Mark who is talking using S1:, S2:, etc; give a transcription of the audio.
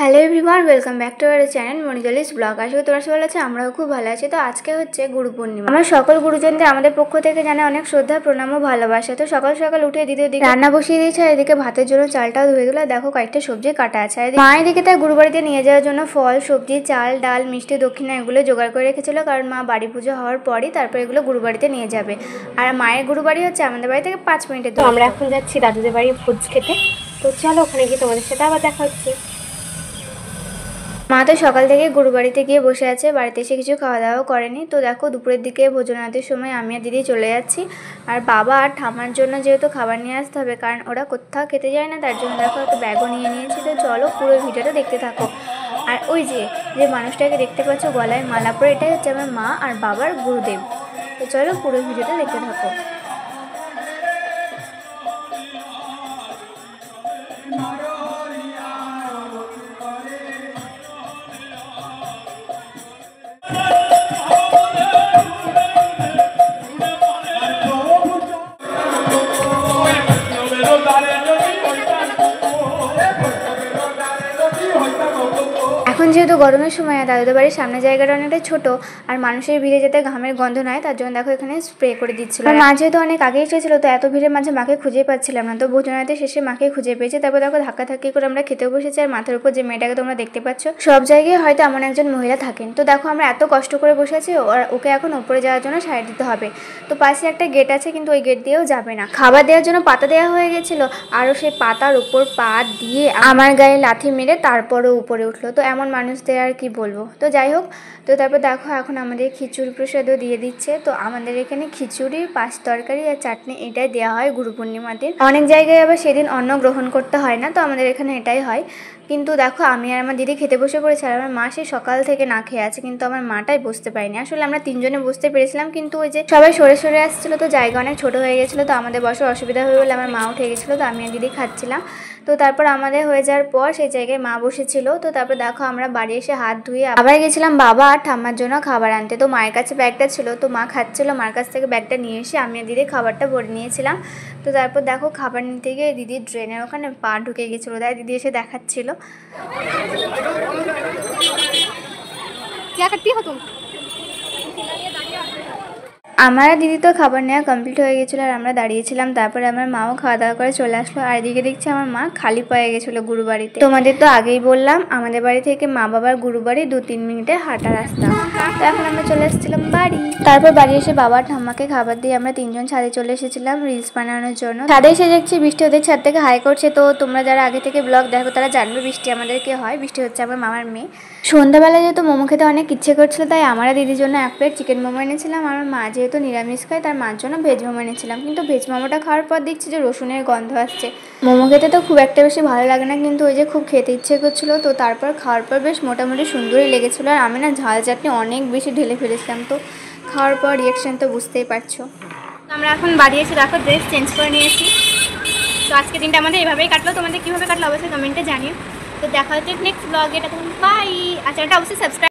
S1: Hello everyone, welcome back to our channel মনিজালিস blog. আশা করি তোমরা সবাই ভালো আছো, আমরাও খুব ভালো আছি। তো আজকে হচ্ছে গুরু পূর্ণিমা। আমার সকল গুরুজনদের আমাদের পক্ষ থেকে জানাই অনেক শ্রদ্ধা, প্রণাম ও ভালোবাসা। তো সকাল সকাল উঠে দিদি ওদিকে রান্না বসিয়ে দিয়েছে, আর এদিকে ভাতের জন্য চালটাও ধুয়ে দিল। দেখো কয়েকটা সবজি কাটা আছে। আর মা এদিকে তার গুরু বাড়িতে নিয়ে যাওয়ার জন্য ফল, সবজি, চাল, ডাল, মিষ্টি, দক্ষিণা এগুলো জোগাড় করে রেখেছিল, কারণ মা বাড়ি পুজো হওয়ার পরই তারপর এগুলো গুরু বাড়িতে নিয়ে যাবে। আর মায়ের গুরু বাড়ি হচ্ছে আমাদের বাড়ি থেকে 5 মিনিটের দূরে।
S2: আমরা এখন যাচ্ছি দাদুদের বাড়ি ভোজ খেতে। তো চলো ওখানে গিয়ে তোমাদের সাথে আবার দেখা হচ্ছে।
S1: মা তো সকাল থেকে গুরু বাড়িতে গিয়ে বসে আছে, বাড়িতে এসে কিছু খাওয়া দাওয়া করেনি। তো দেখো দুপুরের দিকে ভোজনালয়ের সময় আমি আর দিদি চলে যাচ্ছি। আর বাবা আর ঠাম্মার জন্য যেহেতু খাবার নিয়ে আসতে হবে, কারণ ওরা কোথাও খেতে যায় না, তার জন্য দেখো একটা ব্যাগও নিয়ে নিয়েছি। তো চলো পুরো ভিডিওটা দেখতে থাকো। আর ওই যে মানুষটাকে দেখতে পাচ্ছ গলায় মালা পরে, এটাই হচ্ছে আমার মা আর বাবার গুরুদেব। তো চলো পুরো ভিডিওটা দেখতে থাকো। এখন যেহেতু গরমের সময়, দাদুদের বাড়ির সামনে জায়গাটা অনেকটা ছোট, আর মানুষের ভিড়ে যাতে ঘামের গন্ধ নয় তার জন্য দেখো এখানে স্প্রে করে দিচ্ছিল। আর মা যেহেতু অনেক আগে এসেছিল, তো এত ভিড়ের মাঝে মাকে খুঁজে পাচ্ছিলাম না। তো ভোজনালয় শেষে মাকে খুঁজে পেয়েছে। তারপর দেখো ধাক্কাধাক্কি করে আমরা খেতেও বসেছি। আর মাথার উপর যে মেয়েটাকে তোমরা দেখতে পাচ্ছ, সব জায়গায় হয়তো এমন একজন মহিলা থাকেন। তো দেখো আমরা এত কষ্ট করে বসে আছি, ওকে এখন উপরে যাওয়ার জন্য সাইড দিতে হবে। তো পাশে একটা গেট আছে, কিন্তু ওই গেট দিয়েও যাবে না। খাবার দেওয়ার জন্য পাতা দেওয়া হয়ে গেছিলো, আরও সেই পাতার উপর পা দিয়ে আমার গায়ে লাথি মেরে তারপরও উপরে উঠলো। তো এমন মানুষদের আর কি বলবো। তো যাই হোক, তো তারপর দেখো এখন আমাদের খিচুড়ি প্রসাদও দিয়ে দিচ্ছে। তো আমাদের এখানে খিচুড়ি, পাঁচ তরকারি আর চাটনি এটাই দেওয়া হয় গুরু পূর্ণিমার দিন। অনেক জায়গায় আবার সেদিন অন্ন গ্রহণ করতে হয় না, তো আমাদের এখানে এটাই হয়। কিন্তু দেখো আমি আর আমার দিদি খেতে বসে পড়েছি, আর আমার মা সেই সকাল থেকে না খেয়ে আছে, কিন্তু আমার মাটাই বসতে পারিনি। আসলে আমরা তিনজনে বসতে পেরেছিলাম, কিন্তু ওই যে সবাই সরে সরে আসছিলো, তো জায়গা অনেক ছোট হয়ে গেছিলো, তো আমাদের বসার অসুবিধা হয়ে বলে আমার মা উঠে গেছিলো। তো আমি আর দিদি খাচ্ছিলাম। তো তারপর আমাদের হয়ে যাওয়ার পর সেই জায়গায় মা বসেছিল। তো তারপর দেখো আমরা বাড়ি এসে হাত ধুয়ে আবার গেছিলাম বাবা আর ঠাম্মার জন্য খাবার আনতে। তো মায়ের কাছে ব্যাগটা ছিল, তো মা খাচ্ছিল, মার কাছ থেকে ব্যাগটা নিয়ে এসে আমি আর দিদি খাবারটা ভরে নিয়েছিলাম। তো তারপর দেখো খাবার নিতে গিয়ে দিদির ড্রেনের ওখানে পা ঢুকে গেছিলো, তাই দিদি এসে দেখাচ্ছিল। আমার আর দিদি তো খাবার নেওয়া কমপ্লিট হয়ে গেছিলো, আর আমরা দাঁড়িয়েছিলাম। তারপরে আমার মাও খাওয়া দাওয়া করে চলে আসলো। আর এদিকে দেখছি আমার মা খালি পায়ে গেছিলো গুরু বাড়িতে। তোমাদের তো আগেই বললাম আমাদের বাড়ি থেকে মা বাবার গুরু বাড়ি 2-3 মিনিটের হাঁটা রাস্তা। তো এখন আমরা চলে এসেছিলাম বাড়ি। তারপর বাড়ি এসে বাবা ঠাম্মাকে খাবার দিয়ে আমরা তিনজন ছাদে চলে এসেছিলাম রিলস বানানোর জন্য। ছাদে এসে দেখছি বৃষ্টি ওদের ছাদ থেকে হাই করছে। তো তোমরা যারা আগে থেকে ব্লগ দেখো তারা জানবে বৃষ্টি আমাদেরকে হয়। বৃষ্টি হচ্ছে আমার মামার মেয়ে। সন্ধ্যাবেলায় যেহেতু মোমো খেতে অনেক ইচ্ছে করছিল, তাই আমার দিদির জন্য 1 প্লেট চিকেন মোমো এনেছিলাম। আমার মা যেহেতু নিরামিষ খায়, তার মার জন্য ভেজ মোমো এনেছিলাম। কিন্তু ভেজ মোমোটা খাওয়ার পর দেখছি যে রসুনের গন্ধ আসছে। মোমো খেতে তো খুব একটা বেশি ভালো লাগে না, কিন্তু ওই যে খুব খেতে ইচ্ছে করছিলো। তো তারপর খাওয়ার পর বেশ মোটামুটি সুন্দরই লেগেছিলো। আর আমি না ঝাল চাটনি অনেক বেশি ঢেলে ফেলেছিলাম। তো খাওয়ার পর রিয়াকশান তো বুঝতেই পারছো।
S2: আমরা এখন বাড়ি এসে দেখো ড্রেস চেঞ্জ করে নিয়েছি। তো আজকে দিনটা আমাদের এভাবেই কাটলো। তোমাদের কীভাবে কাটলো অবশ্যই কমেন্টে জানিও। তো দেখা হচ্ছে নেক্সট ব্লগে। এটা তখন বাই। আর চ্যানেলটা অবশ্যই সাবস্ক্রাইব